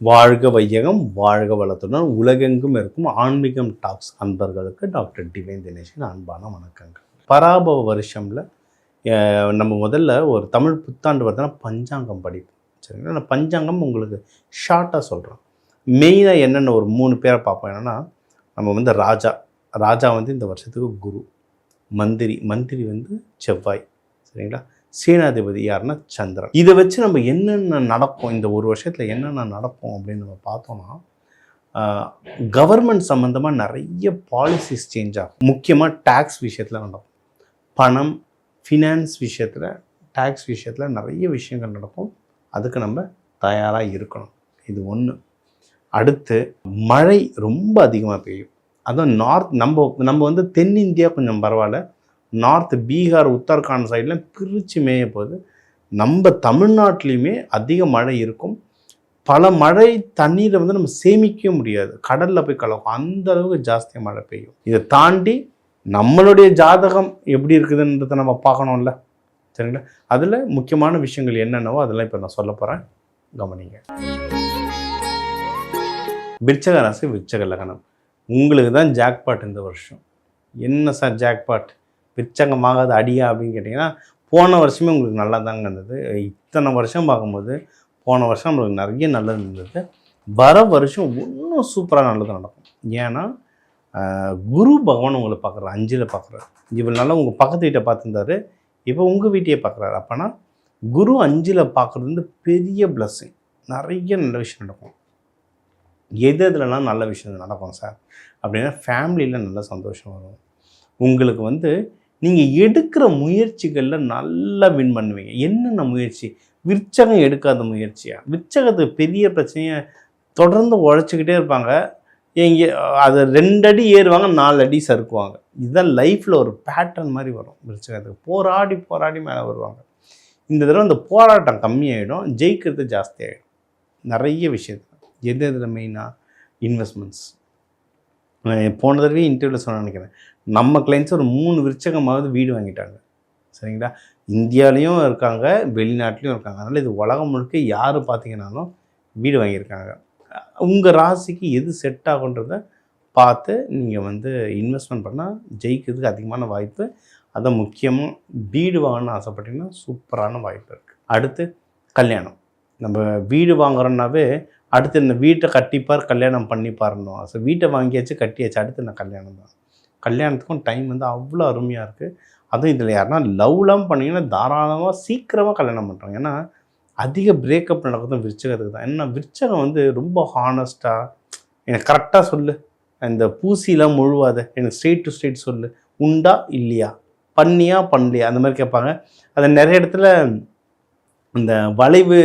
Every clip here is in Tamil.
வாழ்க வையகம், வாழ்க வளத்துடன் உலகெங்கும் இருக்கும் ஆன்மீகம் டாக்ஸ் அன்பர்களுக்கு டாக்டர் டிவைன் தினேஷின் அன்பான வணக்கங்கள். பராபவ வருஷம்ல நம்ம முதல்ல ஒரு தமிழ் புத்தாண்டு வருதுன்னா பஞ்சாங்கம் படிப்போம். சரிங்களா? நான் பஞ்சாங்கம் உங்களுக்கு ஷார்ட்டாக சொல்கிறேன். மெயினாக என்னென்ன ஒரு 3 பேரை பார்ப்போம். என்னென்னா, நம்ம வந்து ராஜா வந்து இந்த வருஷத்துக்கு குரு, மந்திரி வந்து செவ்வாய். சரிங்களா? சேனாதிபதி யாருன்னா சந்திரன். இதை வச்சு நம்ம என்னென்ன நடக்கும், இந்த ஒரு வருஷத்தில் என்னென்ன நடக்கும் அப்படின்னு நம்ம பார்த்தோம்னா, கவர்மெண்ட் சம்மந்தமாக நிறைய பாலிசிஸ் சேஞ்ச் ஆகும். முக்கியமாக டேக்ஸ் விஷயத்தில் நடக்கும். பணம், ஃபினான்ஸ் விஷயத்தில், டேக்ஸ் விஷயத்தில் நிறைய விஷயங்கள் நடக்கும். அதுக்கு நம்ம தயாராக இருக்கணும். இது ஒன்று. அடுத்து, மழை ரொம்ப அதிகமாக பெய்யும். அதுவும் நார்த், நம்ம வந்து தென்னிந்தியா கொஞ்சம் பரவாயில்ல. நார்த் பீகார், உத்தரகாண்ட் சைடில் பிரித்து மேய போகுது. நம்ம தமிழ்நாட்டிலையுமே அதிக மழை இருக்கும். பல மழை தண்ணீரை வந்து நம்ம சேமிக்க முடியாது, கடலில் போய் கலக்கும். அந்த அளவுக்கு ஜாஸ்தியாக மழை பெய்யும். இதை தாண்டி நம்மளுடைய ஜாதகம் எப்படி இருக்குதுன்றதை நம்ம பார்க்கணும்ல. சரிங்களா? அதில் முக்கியமான விஷயங்கள் என்னென்னவோ அதெல்லாம் இப்போ நான் சொல்ல போகிறேன், கவனிங்க. விருச்சக ராசி, விருச்சக லக்னம். உங்களுக்கு தான் ஜாக்பாட் இந்த வருஷம். என்ன சார் ஜாக்பாட், விருச்சகமாகாத அடியா அப்படின்னு கேட்டிங்கன்னா, போன வருஷமே உங்களுக்கு நல்லா தாங்க இருந்தது. இத்தனை வருஷம் பார்க்கும்போது போன வருஷம் நம்மளுக்கு நிறைய நல்லது இருந்தது. வர வருஷம் இன்னும் சூப்பராக நல்லது நடக்கும். ஏன்னா குரு பகவான் உங்களை பார்க்குறாரு, 5ல் பார்க்குறாரு. இவ்வளோ நாளாக உங்கள் பக்கத்து வீட்டை பார்த்துருந்தாரு, இப்போ உங்கள் வீட்டையே பார்க்குறாரு. அப்போனா குரு 5ல் பார்க்குறது வந்து பெரிய பிளஸ்ஸிங். நிறைய நல்ல விஷயம் நடக்கும். எதுலலாம் நல்ல விஷயம் நடக்கும் சார் அப்படின்னா, ஃபேமிலியில் நல்ல சந்தோஷம் வரும். உங்களுக்கு வந்து நீங்கள் எடுக்கிற முயற்சிகளில் நல்லா வின் பண்ணுவீங்க. என்னென்ன முயற்சி? விருச்சகம் எடுக்காத முயற்சியாக? விருச்சகத்துக்கு பெரிய பிரச்சனையை தொடர்ந்து உழைச்சிக்கிட்டே இருப்பாங்க. அதை 2 அடி ஏறுவாங்க, 4 அடி சறுக்குவாங்க. இதுதான் லைஃப்பில் ஒரு பேட்டர்ன் மாதிரி வரும் விருச்சகத்துக்கு. போராடி மேலே வருவாங்க. இந்த தடவை அந்த போராட்டம் கம்மியாகிடும், ஜெயிக்கிறது ஜாஸ்தியாகிடும் நிறைய விஷயத்தில். எதில் மெயினாக இன்வெஸ்ட்மெண்ட்ஸ். போன தடவை இன்டர்வியூவில் சொன்ன நினைக்கிறேன், நம்ம கிளைண்ட்ஸ் ஒரு 3 விருச்சகமாவது வீடு வாங்கிட்டாங்க. சரிங்களா? இந்தியாவிலையும் இருக்காங்க, வெளிநாட்டிலையும் இருக்காங்க. அதனால் இது உலகம் முழுக்க யார் பார்த்தீங்கன்னாலும் வீடு வாங்கியிருக்காங்க. உங்கள் ராசிக்கு எது செட் ஆகுன்றதை பார்த்து நீங்கள் வந்து இன்வெஸ்ட்மெண்ட் பண்ணால் ஜெயிக்கிறதுக்கு அதிகமான வாய்ப்பு. அதை முக்கியமாக வீடு வாங்கணும்னு ஆசைப்பட்டீங்கன்னா சூப்பரான வாய்ப்பு இருக்குது. அடுத்து கல்யாணம். நம்ம வீடு வாங்குறோன்னாவே அடுத்து இந்த வீட்டை கட்டிப்பார், கல்யாணம் பண்ணிப்பாருன்னோம். ஸோ வீட்டை வாங்கியாச்சு, கட்டியாச்சு, அடுத்து நான் கல்யாணம் தான். கல்யாணத்துக்கும் டைம் வந்து அவ்வளோ அருமையாக இருக்குது. அதுவும் இதில் யாருன்னா லவ்லாம் பண்ணிங்கன்னா தாராளமாக சீக்கிரமாக கல்யாணம் பண்ணுறாங்க. ஏன்னா அதிக பிரேக்கப் நடக்குதும் விருச்சகத்துக்கு தான். ஏன்னா விருச்சகம் வந்து ரொம்ப ஹானஸ்ட்டாக, எனக்கு கரெக்டாக சொல்லு, இந்த பூசிலாம் முழுவாத, எனக்கு ஸ்ட்ரெயிட் டு ஸ்ட்ரெயிட் சொல்லு, உண்டா இல்லையா, பண்ணியா பண்ணலையா, அந்த மாதிரி கேட்பாங்க. அதை நிறைய இடத்துல இந்த வளைவு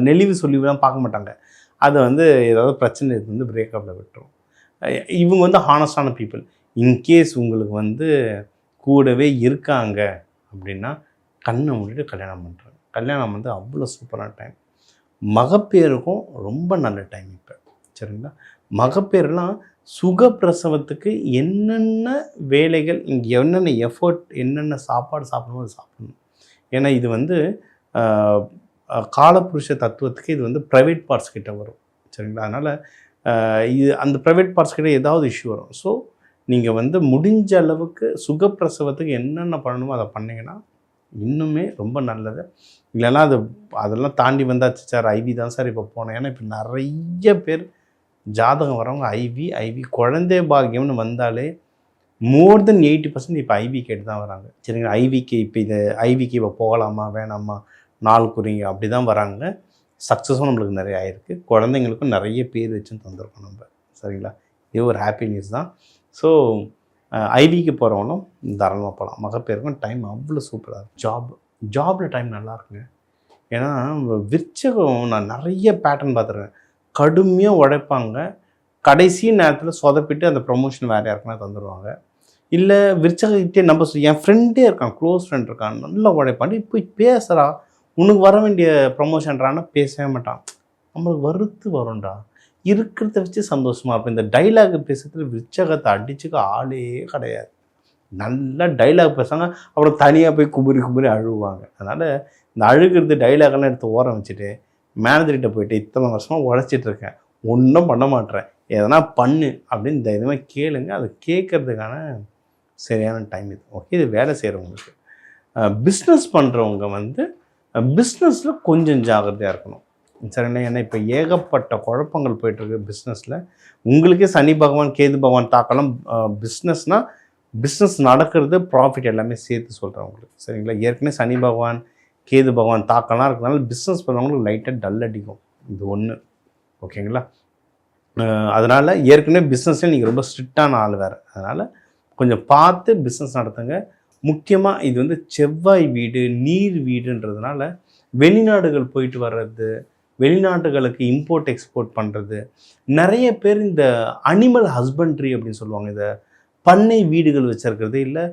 நெளிவு சொல்லிலாம் பார்க்க மாட்டாங்க. அதை வந்து ஏதாவது பிரச்சனை இது வந்து பிரேக்கப்பில் விட்டுரும். இவங்க வந்து ஹானஸ்டான பீப்புள். இன்கேஸ் உங்களுக்கு வந்து கூடவே இருக்காங்க அப்படின்னா கண்ணை மூடிட்டு கல்யாணம் பண்ணுறாங்க. கல்யாணம் வந்து அவ்வளோ சூப்பரான டைம். மகப்பேருக்கும் ரொம்ப நல்ல டைம் இப்போ. சரிங்களா? மகப்பேரெலாம் சுகப்பிரசவத்துக்கு என்னென்ன வேலைகள், இங்கே என்னென்ன எஃபர்ட், என்னென்ன சாப்பாடு சாப்பிடணும் அது சாப்பிடணும். ஏன்னா இது வந்து காலபுருஷ தத்துவத்துக்கு இது வந்து ப்ரைவேட் பார்ட்ஸ் கிட்ட வரும். சரிங்களா? அதனால் இது அந்த ப்ரைவேட் பார்ட்ஸ் கிட்ட ஏதாவது இஷ்யூ வரும். ஸோ நீங்கள் வந்து முடிஞ்ச அளவுக்கு சுகப்பிரசவத்துக்கு என்னென்ன பண்ணணுமோ அதை பண்ணிங்கன்னா இன்னுமே ரொம்ப நல்லது. இல்லைன்னா அதெல்லாம் தாண்டி வந்தாச்சு சார், ஐவி தான் சார் இப்போ போனேன். ஏன்னா இப்போ நிறைய பேர் ஜாதகம் வரவங்க ஐவி குழந்தை பாக்கியம்னு வந்தாலே மோர் தென் 80% இப்போ ஐவி கேட்டு தான் வராங்க. சரிங்களா? ஐவிக்கு இப்போ போகலாமா வேணாமா, நாள் குறிங்க அப்படி தான் வராங்க. சக்ஸஸும் நம்மளுக்கு நிறைய ஆகிருக்கு. குழந்தைங்களுக்கும் நிறைய பேர் வச்சுன்னு தந்துருக்கோம் நம்ம. சரிங்களா? இது ஒரு ஹாப்பி நியூஸ் தான். ஸோ ஐவிக்கு போகிறவங்களும் தாராளமாக போகலாம். மகப்பேருக்கும் டைம் அவ்வளோ சூப்பராக இருக்கும். ஜாபில் டைம் நல்லா இருக்குங்க. ஏன்னா விருச்சகம் நான் நிறைய பேட்டர்ன் பார்த்துருக்கேன். கடுமையாக உழைப்பாங்க, கடைசி நேரத்தில் சொதப்பிட்டு அந்த ப்ரொமோஷன் வேறு யாருக்குன்னா தந்துடுவாங்க. இல்லை விருச்சகிட்டே நம்ம என் ஃப்ரெண்டே இருக்கான், க்ளோஸ் ஃப்ரெண்ட் இருக்கான், நல்லா உழைப்பான், போய் பேசுகிறா, உனக்கு வர வேண்டிய ப்ரொமோஷன்றான்னா பேசவே மாட்டான். நம்மளுக்கு வறுத்து வரும்டா, இருக்கிறத வச்சு சந்தோஷமாக இருப்பேன். இந்த டைலாக் பேசுறதுல விருச்சகத்தை அடிச்சுக்க ஆளே கிடையாது. நல்லா டைலாக் பேசுவாங்க, அப்புறம் தனியாக போய் குமுறி அழுவாங்க. அதனால் இந்த அழுகிறது டைலாகெல்லாம் எடுத்து ஓரம் வச்சுட்டு மேனேஜர்கிட்ட போயிட்டு இத்தனை வருஷமாக உழைச்சிட்ருக்கேன், ஒன்றும் பண்ண மாட்டேறேன், எதனா பண்ணு அப்படின்னு தைரியமாக கேளுங்க. அது கேட்குறதுக்கான சரியான டைம் இது. ஓகே, இது வேலை செய்கிறவங்களுக்கு. பிஸ்னஸ் பண்ணுறவங்க வந்து பிஸ்னஸில் கொஞ்சம் ஜாகிரதையாக இருக்கணும். சரிங்களா? ஏன்னா இப்போ ஏகப்பட்ட குழப்பங்கள் போய்ட்டுருக்கு பிஸ்னஸில். உங்களுக்கே சனி பகவான் கேது பகவான் தாக்கலாம். பிஸ்னஸ்னால் பிஸ்னஸ் நடக்கிறது ப்ராஃபிட் எல்லாமே சேர்த்து சொல்கிறேன் உங்களுக்கு. சரிங்களா? ஏற்கனவே சனி பகவான் கேது பகவான் தாக்கலாம் இருக்கிறதுனால பிஸ்னஸ் பண்ணுறவங்களுக்கு லைட்டாக டல் அடிக்கும். இது ஒன்று. ஓகேங்களா? அதனால் ஏற்கனவே பிஸ்னஸில் நீங்கள் ரொம்ப ஸ்ட்ரிக்டான ஆள் வேறு. அதனால் கொஞ்சம் பார்த்து பிஸ்னஸ் நடத்துங்க. முக்கியமாக இது வந்து செவ்வாய் வீடு, நீர் வீடுன்றதுனால வெளிநாடுகள் போயிட்டு வர்றது, வெளிநாட்டுகளுக்கு இம்போர்ட் எக்ஸ்போர்ட் பண்ணுறது, நிறைய பேர் இந்த அனிமல் ஹஸ்பண்ட்ரி அப்படின்னு சொல்லுவாங்க, இதை பண்ணை வீடுகள் வச்சுருக்கிறது, இல்லை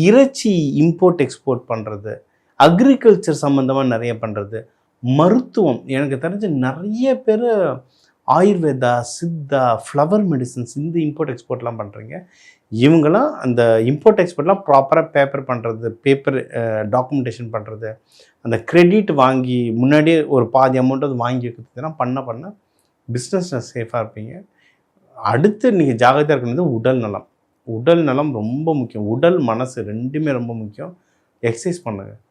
இறைச்சி இம்போர்ட் எக்ஸ்போர்ட் பண்ணுறது, அக்ரிகல்ச்சர் சம்மந்தமாக நிறைய பண்ணுறது, மருத்துவம். எனக்கு தெரிஞ்ச நிறைய பேர் ஆயுர்வேதா, சித்தா, ஃப்ளவர் மெடிசன்ஸ் இந்த இம்போர்ட் எக்ஸ்போர்ட்லாம் பண்ணுறீங்க. இவங்களாம் அந்த இம்போர்ட் எக்ஸ்போர்ட்லாம் ப்ராப்பராக பேப்பர் பண்ணுறது, பேப்பர் டாக்குமெண்டேஷன் பண்ணுறது, அந்த கிரெடிட் வாங்கி முன்னாடியே ஒரு பாதி அமௌண்ட் அது வாங்கி வைக்கிறதுலாம் பண்ண பிஸ்னஸில் சேஃபாக இருப்பீங்க. அடுத்து நீங்கள் ஜாகிரதையாக இருக்கிறது உடல் நலம். உடல் நலம் ரொம்ப முக்கியம். உடல் மனசு ரெண்டுமே ரொம்ப முக்கியம். எக்ஸசைஸ் பண்ணுங்கள்.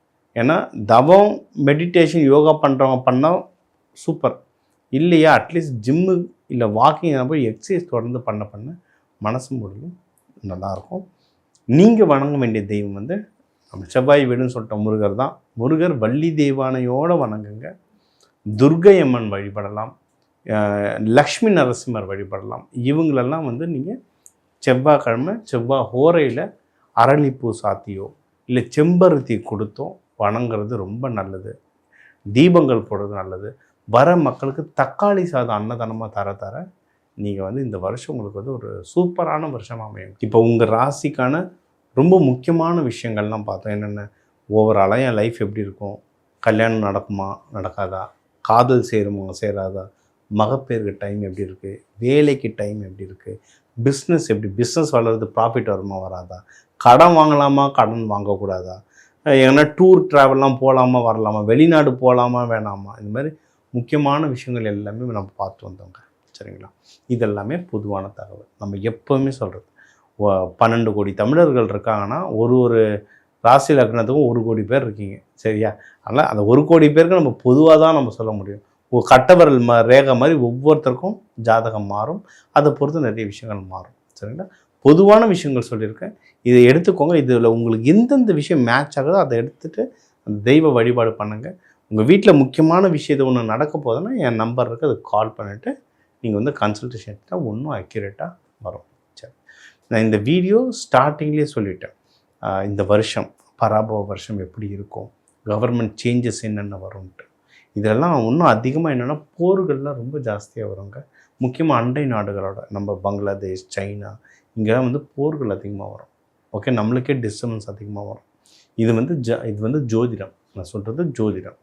ஏன்னா தவம், மெடிடேஷன், யோகா பண்ணுறவங்க பண்ணால் சூப்பர். இல்லையா அட்லீஸ்ட் ஜிம்மு இல்லை வாக்கிங் போய் எக்ஸசைஸ் தொடர்ந்து பண்ண மனசும் உடலும் நல்லாயிருக்கும். நீங்கள் வணங்க வேண்டிய தெய்வம் வந்து நம்ம செவ்வாய் வீடுன்னு சொல்லிட்ட முருகர் தான். முருகர் வள்ளி தெய்வானையோடு வணங்குங்க. துர்க்கை அம்மன் வழிபடலாம், லக்ஷ்மி நரசிம்மர் வழிபடலாம். இவங்களெல்லாம் வந்து நீங்கள் செவ்வாய்க்கிழமை செவ்வாய் ஹோரையில் அரளிப்பூ சாத்தியோ இல்லை செம்பருத்தி கொடுத்தோ வணங்குறது ரொம்ப நல்லது. தீபங்கள் போடுறது நல்லது. வர மக்களுக்கு தக்காளி சாதம் அன்னதானமாக தர நீங்கள் வந்து இந்த வருஷம் உங்களுக்கு வந்து ஒரு சூப்பரான வருஷமாக அமையும். இப்போ உங்கள் ராசிக்கான ரொம்ப முக்கியமான விஷயங்கள்லாம் பார்த்தோம். என்னென்ன ஓவராலாக என் லைஃப் எப்படி இருக்கும், கல்யாணம் நடக்குமா நடக்காதா, காதல் சேருமா சேராதா, மகப்பேருக்கு டைம் எப்படி இருக்குது, வேலைக்கு டைம் எப்படி இருக்குது, பிஸ்னஸ் எப்படி, பிஸ்னஸ் வளர்றது ப்ராஃபிட் வருமா வராதா, கடன் வாங்கலாமா கடன் வாங்கக்கூடாதா, ஏன்னா டூர் ட்ராவல்லாம் போகலாமா வரலாமா, வெளிநாடு போகலாமா வேணாமா, இந்த மாதிரி முக்கியமான விஷயங்கள் எல்லாமே நம்ம பார்த்து வந்தோங்க. சரிங்களா? இதெல்லாமே பொதுவான தகவல். நம்ம எப்போவுமே சொல்கிறது 12 கோடி தமிழர்கள் இருக்காங்கன்னா ஒரு ராசி லக்னத்துக்கும் 1 கோடி பேர் இருக்கீங்க. சரியா? அதனால் அந்த 1 கோடி பேருக்கு நம்ம பொதுவாக தான் நம்ம சொல்ல முடியும். கட்டவரல் ரேகை மாதிரி ஒவ்வொருத்தருக்கும் ஜாதகம் மாறும். அதை பொறுத்து நிறைய விஷயங்கள் மாறும். சரிங்களா? பொதுவான விஷயங்கள் சொல்லியிருக்கேன். இதை எடுத்துக்கோங்க. இதில் உங்களுக்கு எந்தெந்த விஷயம் மேட்ச் ஆகுதோ அதை எடுத்துகிட்டு அந்த தெய்வ வழிபாடு பண்ணுங்கள். உங்கள் வீட்டில் முக்கியமான விஷயத்தை ஒன்று நடக்க போதுன்னா என் நம்பர் இருக்குது, அதுக்கு கால் பண்ணிவிட்டு நீங்கள் வந்து கன்சல்டேஷன் எடுத்தால் இன்னும் அக்யூரேட்டாக வரும். சரி, நான் இந்த வீடியோ ஸ்டார்டிங்லேயே சொல்லிட்டேன். இந்த வருஷம் பராபவ வருஷம் எப்படி இருக்கும், கவர்மெண்ட் சேஞ்சஸ் என்னென்ன வரும்ன்ட்டு. இதெல்லாம் இன்னும் அதிகமாக என்னென்னா போர்கள்லாம் ரொம்ப ஜாஸ்தியாக வருங்க. முக்கியமாக அண்டை நாடுகளோட நம்ம பங்களாதேஷ், சைனா இங்கெல்லாம் வந்து போர்கள் அதிகமாக வரும். ஓகே, நம்மளுக்கே டிஸ்டர்பன்ஸ் அதிகமாக வரும். இது வந்து ஜோதிடம். நான் சொல்கிறது ஜோதிடம்.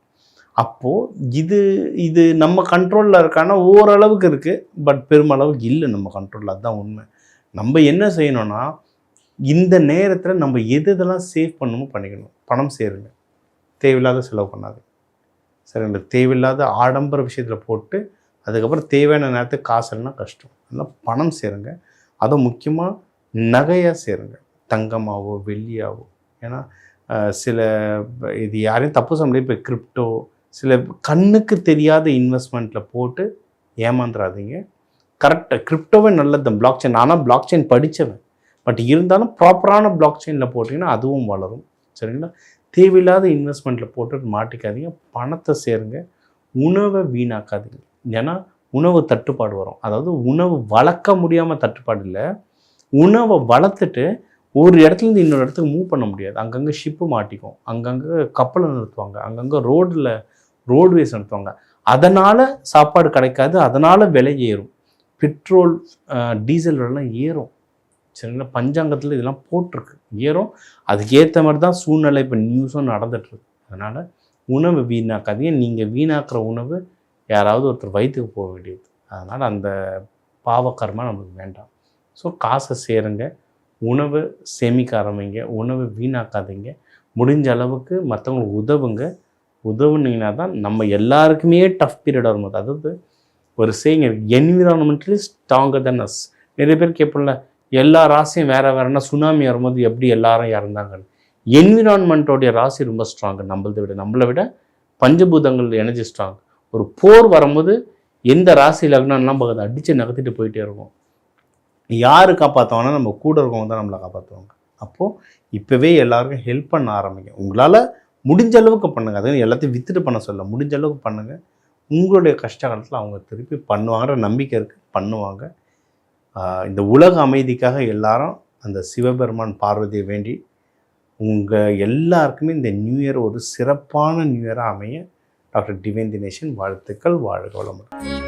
அப்போது இது நம்ம கண்ட்ரோலில் இருக்கான்னா ஓரளவுக்கு இருக்குது, பட் பெருமளவுக்கு இல்லை நம்ம கண்ட்ரோலில். அதுதான் உண்மை. நம்ம என்ன செய்யணும்னா இந்த நேரத்தில் நம்ம எதெல்லாம் சேவ் பண்ணணுமோ பண்ணிக்கணும். பணம் சேருங்க, தேவையில்லாத செலவு பண்ணாது. சரிங்களா? தேவையில்லாத ஆடம்பர விஷயத்தில் போட்டு அதுக்கப்புறம் தேவையான நேரத்துக்கு காசு இல்லைன்னா கஷ்டம். அதனால் பணம் சேருங்க. அதை முக்கியமாக நகையாக சேருங்க, தங்கமாகவோ வெள்ளியாகவோ. ஏன்னா சில இது யாரையும் தப்பு சொல்ல முடியாது. இப்போ கிரிப்டோ சில கண்ணுக்கு தெரியாத இன்வெஸ்ட்மெண்ட்டில் போட்டு ஏமாந்துடாதீங்க. கரெக்டாக கிரிப்டோவே நல்லது தான், பிளாக் செயின். ஆனால் பிளாக் செயின் படித்தவன், பட் இருந்தாலும் ப்ராப்பரான பிளாக் செயினில் போட்டிங்கன்னா அதுவும் வளரும். சரிங்களா? தேவையில்லாத இன்வெஸ்ட்மெண்ட்டில் போட்டு மாட்டிக்காதீங்க. பணத்தை சேருங்க. உணவை வீணாக்காதீங்க. ஏன்னா உணவு தட்டுப்பாடு வரும். அதாவது உணவு வளர்க்க முடியாமல் தட்டுப்பாடு இல்லை, உணவை வளர்த்துட்டு ஒரு இடத்துலேருந்து இன்னொரு இடத்துக்கு மூவ் பண்ண முடியாது. அங்கங்கே ஷிப்பு மாட்டிக்கும், அங்கங்கே கப்பலை நிறுத்துவாங்க, அங்கங்கே ரோட்வேஸ் நிறுத்துவாங்க. அதனால் சாப்பாடு கிடைக்காது, அதனால் விலை ஏறும். பெட்ரோல் டீசல் விலைலாம் ஏறும். சரிங்களா? பஞ்சாங்கத்தில் இதெல்லாம் போட்டிருக்கு, ஏறும். அதுக்கேற்ற மாதிரி தான் சூழ்நிலை இப்போ நியூஸும் நடந்துகிட்ருக்கு. அதனால் உணவு வீணாக்காதீங்க. நீங்கள் வீணாக்குற உணவு யாராவது ஒருத்தர் வயிற்றுக்கு போக வேண்டியது. அதனால் அந்த பாவக்கர்மா நம்மளுக்கு வேண்டாம். ஸோ காசை சேருங்க, உணவு சேமிக்க ஆரம்பிங்க, உணவு வீணாக்காதீங்க. முடிஞ்ச அளவுக்கு மற்றவங்களுக்கு உதவுங்க. உதவுனீங்கன்னா தான் நம்ம எல்லாருக்குமே டஃப் பீரியட் வரும்போது, அதாவது ஒரு சேயிங் இருக்கு, என்விரான்மெண்டலி ஸ்ட்ராங்கர் தென் அஸ். நிறைய பேர் கேட்போம்ல, எல்லா ராசியும் வேறு வேறுனா சுனாமி வரும்போது எப்படி எல்லாரும் இறந்தாங்கன்னு. என்விரான்மெண்ட்டோடைய ராசி ரொம்ப ஸ்ட்ராங்கு நம்மளை விட பஞ்சபூதங்கள் எனர்ஜி ஸ்ட்ராங். ஒரு போர் வரும்போது எந்த ராசி லக்னம்லாம் பார்க்குது அடித்து நகர்த்திட்டு போயிட்டே இருக்கும். யார் காப்பாற்றுவாங்கன்னா நம்ம கூட இருக்கவங்க தான் நம்மளை காப்பாற்றுவாங்க. அப்போது இப்போவே எல்லாருக்கும் ஹெல்ப் பண்ண ஆரம்பிங்க. உங்களால் முடிஞ்ச அளவுக்கு பண்ணுங்கள். அதுவும் எல்லாத்தையும் வித்துட்டு பண்ண சொல்ல, முடிஞ்ச அளவுக்கு பண்ணுங்கள். உங்களுடைய கஷ்ட காலத்தில் அவங்க திருப்பி பண்ணுவாங்கன்ற நம்பிக்கை இருக்குது, பண்ணுவாங்க. இந்த உலக அமைதிக்காக எல்லாரும் அந்த சிவபெருமான் பார்வதியை வேண்டி உங்கள் எல்லாருக்குமே இந்த நியூ இயர் ஒரு சிறப்பான நியூ இயராக அமைய டாக்டர் டிவைன் தினேஷன் வாழ்த்துக்கள். வாழ்க வளமுடன்.